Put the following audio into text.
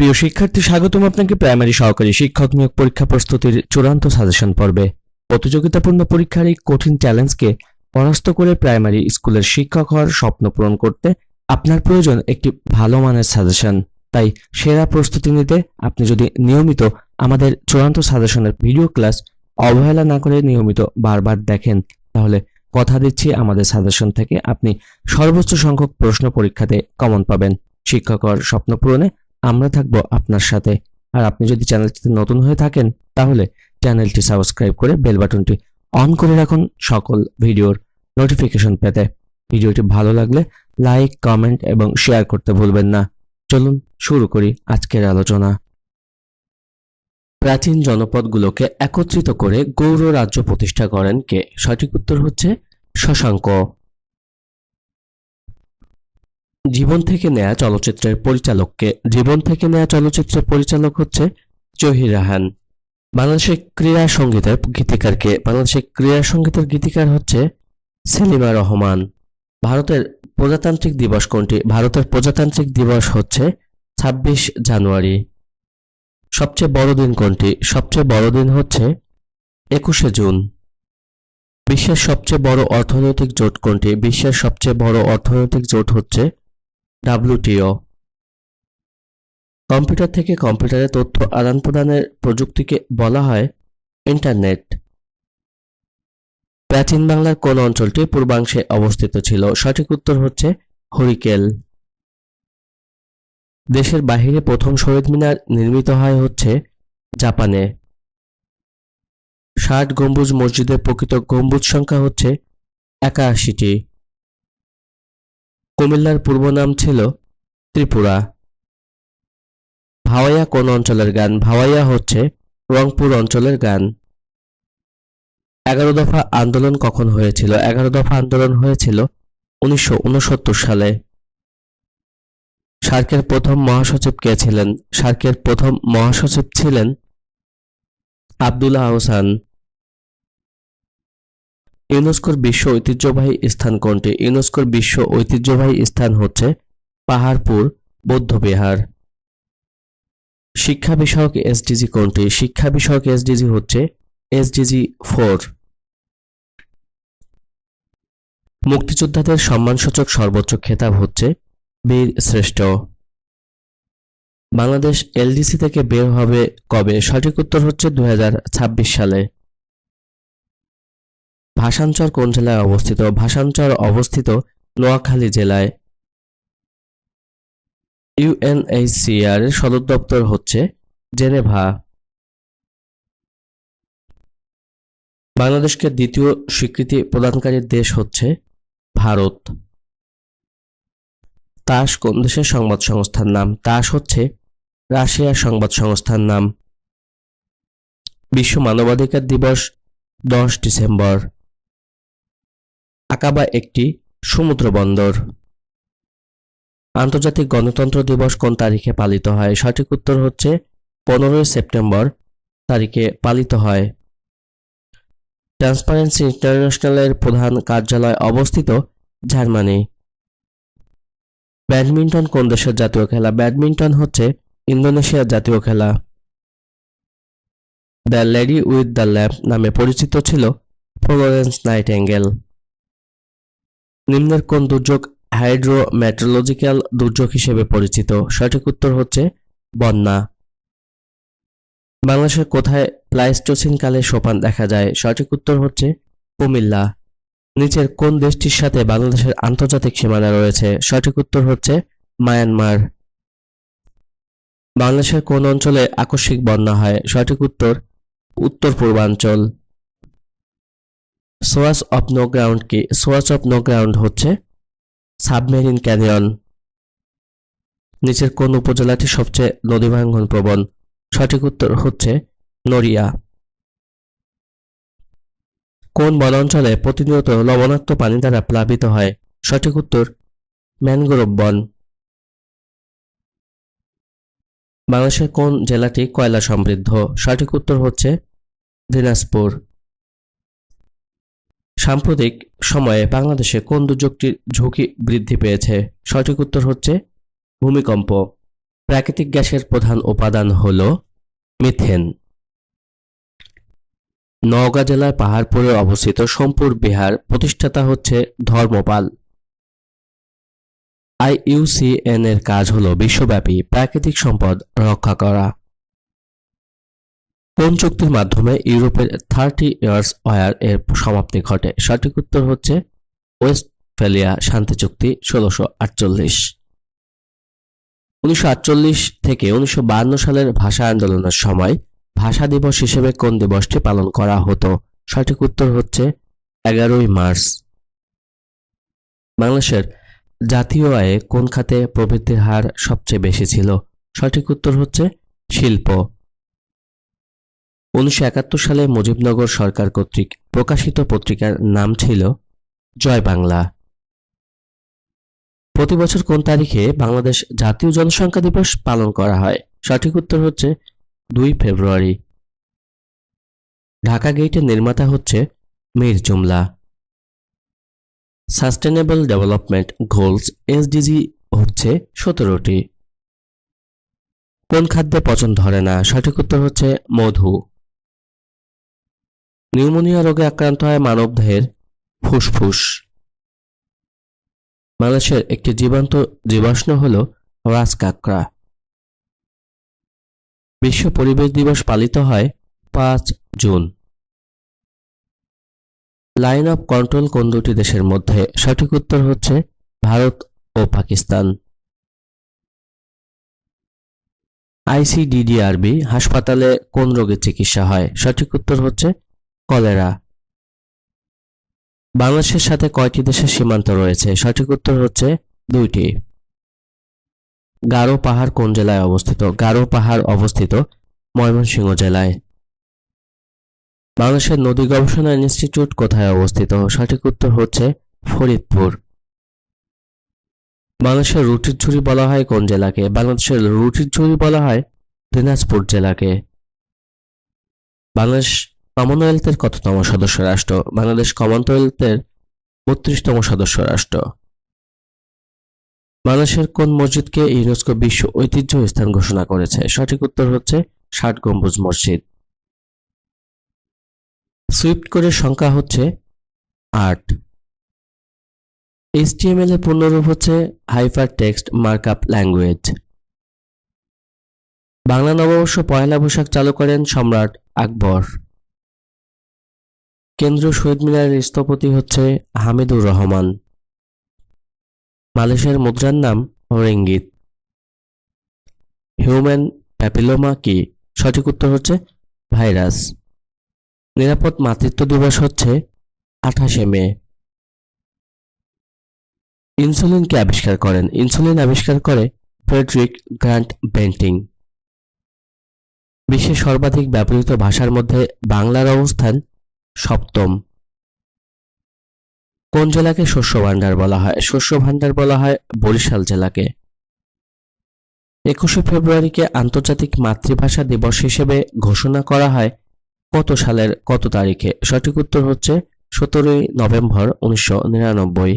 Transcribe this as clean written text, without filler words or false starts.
প্রিয় শিক্ষার্থী, স্বাগতম আপনাকে প্রাইমারি সহকারী শিক্ষক নিয়োগ পরীক্ষা প্রস্তুতির চূড়ান্ত সাজেশন পর্বে। প্রতিযোগিতাপূর্ণ পরীক্ষার এই কঠিন চ্যালেঞ্জকে পরাস্ত করে প্রাইমারি স্কুলের শিক্ষক হওয়ার স্বপ্ন পূরণ করতে আপনার প্রয়োজন একটি ভালো মানের সাজেশন। তাই সেরা প্রস্তুতি নিতে আপনি যদি নিয়মিত আমাদের চূড়ান্ত সাজেশনের ভিডিও ক্লাস অবহেলা না করে নিয়মিত বারবার দেখেন, তাহলে কথা দিচ্ছি আমাদের সাজেশন থেকে আপনি সর্বোচ্চ সংখ্যক প্রশ্ন পরীক্ষাতে কমন পাবেন। শিক্ষক হওয়ার স্বপ্ন পূরণে আমরা থাকব আপনার সাথে। আর আপনি যদি চ্যানেলটিতে নতুন হয়ে থাকেন তাহলে চ্যানেলটি সাবস্ক্রাইব করে বেল বাটনটি অন করে রাখুন সকল ভিডিওর নোটিফিকেশন পেতে। ভিডিওটি ভালো লাগলে লাইক, কমেন্ট এবং শেয়ার করতে ভুলবেন না। চলুন শুরু করি আজকের আলোচনা। প্রাচীন জনপদগুলোকে একত্রিত করে গৌড় রাজ্য প্রতিষ্ঠা করেন কে? সঠিক উত্তর হচ্ছে শশাঙ্ক। জীবন থেকে নেয়া চলচ্চিত্রের পরিচালককে? জীবন থেকে নেয়া চলচ্চিত্রের পরিচালক হচ্ছে জহির রায়হান। বাংলাদেশের ক্রীড়া সঙ্গীতের গীতিকারকে? বাংলাদেশের ক্রীড়া সঙ্গীতের গীতিকার হচ্ছে সেলিমা রহমান। ভারতের প্রজাতান্ত্রিক দিবস কোনটি? ভারতের প্রজাতান্ত্রিক দিবস হচ্ছে 26 জানুয়ারি। সবচেয়ে বড় দিন কোনটি? সবচেয়ে বড় দিন হচ্ছে 21শে জুন। বিশ্বের সবচেয়ে বড় অর্থনৈতিক জোট কোনটি? বিশ্বের সবচেয়ে বড় অর্থনৈতিক জোট হচ্ছে WTO। কম্পিউটার থেকে কম্পিউটারে তথ্য আদান প্রদানের প্রযুক্তিকে বলা হয় ইন্টারনেট। প্রাচীন বাংলার কোন অঞ্চলটি পূর্বাংশে অবস্থিত ছিল? সঠিক উত্তর হচ্ছে হরিকেল। দেশের বাহিরে প্রথম শহীদ মিনার নির্মিত হয় হচ্ছে জাপানে। 60 গম্বুজ মসজিদের প্রকৃত গম্বুজ সংখ্যা হচ্ছে 81টি। কুমিল্লার পূর্ব নাম ছিল ত্রিপুরা। ভাওয়াইয়া কোন অঞ্চলের গান? ভাওয়াইয়া হচ্ছে রংপুর অঞ্চলের গান। 11 দফা আন্দোলন কখন হয়েছিল? 11 দফা আন্দোলন হয়েছিল 1969 সালে। সার্কের প্রথম মহাসচিব কে ছিলেন? সার্কের প্রথম মহাসচিব ছিলেন আব্দুল আহসান। ইউনেস্কোর বিশ্ব ঐতিহ্যবাহী স্থান কোনটি? ইউনেস্কোর বিশ্ব ঐতিহ্যবাহী স্থান হচ্ছে পাহাড়পুর বৌদ্ধবিহার। শিক্ষা বিষয়ক এসডিজি কোনটি? শিক্ষা বিষয়ক এসডিজি হচ্ছে SDG 4। মুক্তিযোদ্ধাদের সম্মানসূচক সর্বোচ্চ খেতাব হচ্ছে বীর শ্রেষ্ঠ। বাংলাদেশ LDC থেকে বের হবে কবে? সঠিক উত্তর হচ্ছে 2026 সালে। ভাষানচর কোন জেলায় অবস্থিত? ভাষানচর অবস্থিত নোয়াখালী জেলায়। UNHCR এর সদর দপ্তর হচ্ছে জেনেভা। বাংলাদেশকে দ্বিতীয় স্বীকৃতি প্রদানকারী দেশ হচ্ছে ভারত। তাস কোন দেশের সংবাদ সংস্থার নাম? তাস হচ্ছে রাশিয়ার সংবাদ সংস্থার নাম। বিশ্ব মানবাধিকার দিবস 10 ডিসেম্বর। আকাবা একটি সমুদ্র বন্দর। আন্তর্জাতিক গণতন্ত্র দিবস কোন তারিখে পালিত হয়? সঠিক উত্তর হচ্ছে 15 সেপ্টেম্বর তারিখে পালিত হয়। ট্রান্সপারেন্সি ইন্টারন্যাশনালের প্রধান কার্যালয় অবস্থিত জার্মানি। ব্যাডমিন্টন কোন দেশের জাতীয় খেলা? ব্যাডমিন্টন হচ্ছে ইন্দোনেশিয়ার জাতীয় খেলা। The lady with the lamp নামে পরিচিত ছিল ফ্লোরেন্স নাইটেঙ্গেল। নিম্নের কোন দুর্যোগ হাইড্রোমেট্রোলজিক্যাল দুর্যোগ হিসেবে পরিচিত? সঠিক উত্তর হচ্ছে বন্যা। বাংলাদেশের কোথায় প্লাইস্টোসিন কালে সোপান দেখা যায়? সঠিক উত্তর হচ্ছে কুমিল্লা। নিচের কোন দেশটির সাথে বাংলাদেশের আন্তর্জাতিক সীমানা রয়েছে? সঠিক উত্তর হচ্ছে মায়ানমার। বাংলাদেশের কোন অঞ্চলে আকস্মিক বন্যা হয়? সঠিক উত্তর উত্তর পূর্বাঞ্চল। সোয়াচ অফ নো গ্রাউন্ড কি? সোয়াচ অফ নো গ্রাউন্ড হচ্ছে সাবমেরিন ক্যানিয়ন। নিচের কোন উপজেলাটি সবচেয়ে নদীভাঙ্গন প্রবণ? সঠিক উত্তর হচ্ছে নড়িয়া। কোন বনাঞ্চলে প্রতিনিয়ত লবণাক্ত পানি দ্বারা প্লাবিত হয়? সঠিক উত্তর ম্যানগ্রোভ বন। বাংলাদেশের কোন জেলাটি কয়লা সমৃদ্ধ? সঠিক উত্তর হচ্ছে দিনাজপুর। সাম্প্রতিক সময়ে বাংলাদেশে কোন দুর্যোগটির ঝুঁকি বৃদ্ধি পেয়েছে? সঠিক উত্তর হচ্ছে ভূমিকম্প। প্রাকৃতিক গ্যাসের প্রধান উপাদান হল মিথেন। নওগাঁ জেলার পাহাড়পুরে অবস্থিত সোমপুর বিহার প্রতিষ্ঠাতা হচ্ছে ধর্মপাল। IUCN এর কাজ হলো বিশ্বব্যাপী প্রাকৃতিক সম্পদ রক্ষা করা। কোন চুক্তির মাধ্যমে ইউরোপের 30 ইয়ার্স ওয়ার এর সমাপ্তি ঘটে? সঠিক উত্তর হচ্ছে ওয়েস্টফ্যালিয়া শান্তি চুক্তি 1648। 1948 থেকে 1952 সালের ভাষা আন্দোলনের সময় ভাষা দিবস হিসেবে কোন দিবসটি পালন করা হতো? সঠিক উত্তর হচ্ছে 11ই মার্চ। বাংলাদেশের জাতীয় আয়ে কোন খাতে প্রবৃদ্ধির হার সবচেয়ে বেশি ছিল? সঠিক উত্তর হচ্ছে শিল্প। 1971 সালে মুজিবনগর সরকার কর্তৃক প্রকাশিত পত্রিকার নাম ছিল জয় বাংলা। প্রতি বছর কোন তারিখে বাংলাদেশ জাতীয় জনসংখ্যা দিবস পালন করা হয়? সঠিক উত্তর হচ্ছে 2 ফেব্রুয়ারি। ঢাকা গেইটের নির্মাতা হচ্ছে মীর জুমলা। সাস্টেনেবল ডেভেলপমেন্ট গোলস SDG হচ্ছে 17টি। কোন খাদ্যে পচন ধরে না? সঠিক উত্তর হচ্ছে মধু। নিউমোনিয়া রোগে আক্রান্ত হয় মানবদেহের ফুসফুস। বাংলাদেশের একটি জীবন্ত জীবাশ্ম হল রাজকাঁকড়া। বিশ্ব পরিবেশ দিবস পালিত হয় 5 জুন। লাইন অফ কন্ট্রোল কোন দুটি দেশের মধ্যে? সঠিক উত্তর হচ্ছে ভারত ও পাকিস্তান। ICDDRB হাসপাতালে কোন রোগের চিকিৎসা হয়? সঠিক উত্তর হচ্ছে কলেরা। বাংলাদেশের সাথে কয়টি দেশের সীমান্ত রয়েছে? সঠিক উত্তর হচ্ছে 2টি। গারো পাহাড় কোন জেলায় অবস্থিত? গারো পাহাড় অবস্থিত ময়মনসিংহ জেলায়। বাংলাদেশের নদী গবেষণা ইনস্টিটিউট কোথায় অবস্থিত? সঠিক উত্তর হচ্ছে ফরিদপুর। বাংলাদেশের রুটির ঝুড়ি বলা হয় কোন জেলাকে? বাংলাদেশের রুটির ঝুড়ি বলা হয় দিনাজপুর জেলাকে। বাংলাদেশ কমনওয়েলথের কততম সদস্য রাষ্ট্র? বাংলাদেশ কমনওয়েলথের 32তম সদস্য রাষ্ট্র। বাংলাদেশের কোন মসজিদকে ইউনেস্কো বিশ্ব ঐতিহ্য স্থান ঘোষণা করেছে? সঠিক উত্তর হচ্ছে 60 গম্বুজ মসজিদ। সুইফট কোডের সংখ্যা হচ্ছে 8। HTML এর পূর্ণরূপ হচ্ছে hyper text markup language. Bangla নববর্ষ পয়লা বৈশাখ চালু করেন সম্রাট আকবর। কেন্দ্রীয় শহীদ মিনারের স্থপতি হচ্ছে হামিদুর রহমান। মালয়েশিয়ার মুদ্রার নাম রিঙ্গিত। হিউম্যান প্যাপিলোমা কি? সঠিক উত্তর হচ্ছে ভাইরাস। নিরাপদ মাতৃত্ব দিবস হচ্ছে 28শে মে। ইনসুলিন কে আবিষ্কার করেন? ইনসুলিন আবিষ্কার করে ফ্রেডরিক গ্রান্ট বেন্টিং। বিশ্বের সর্বাধিক ব্যবহৃত ভাষার মধ্যে বাংলার অবস্থান 7ম। কোন জেলাকে শস্য ভাণ্ডার বলা হয়? শস্য ভাণ্ডার বলা হয় বরিশাল জেলাকে। 21শে ফেব্রুয়ারিকে আন্তর্জাতিক মাতৃভাষা দিবস হিসেবে ঘোষণা করা হয় কত সালের কত তারিখে? সঠিক উত্তর হচ্ছে 17ই নভেম্বর 1999।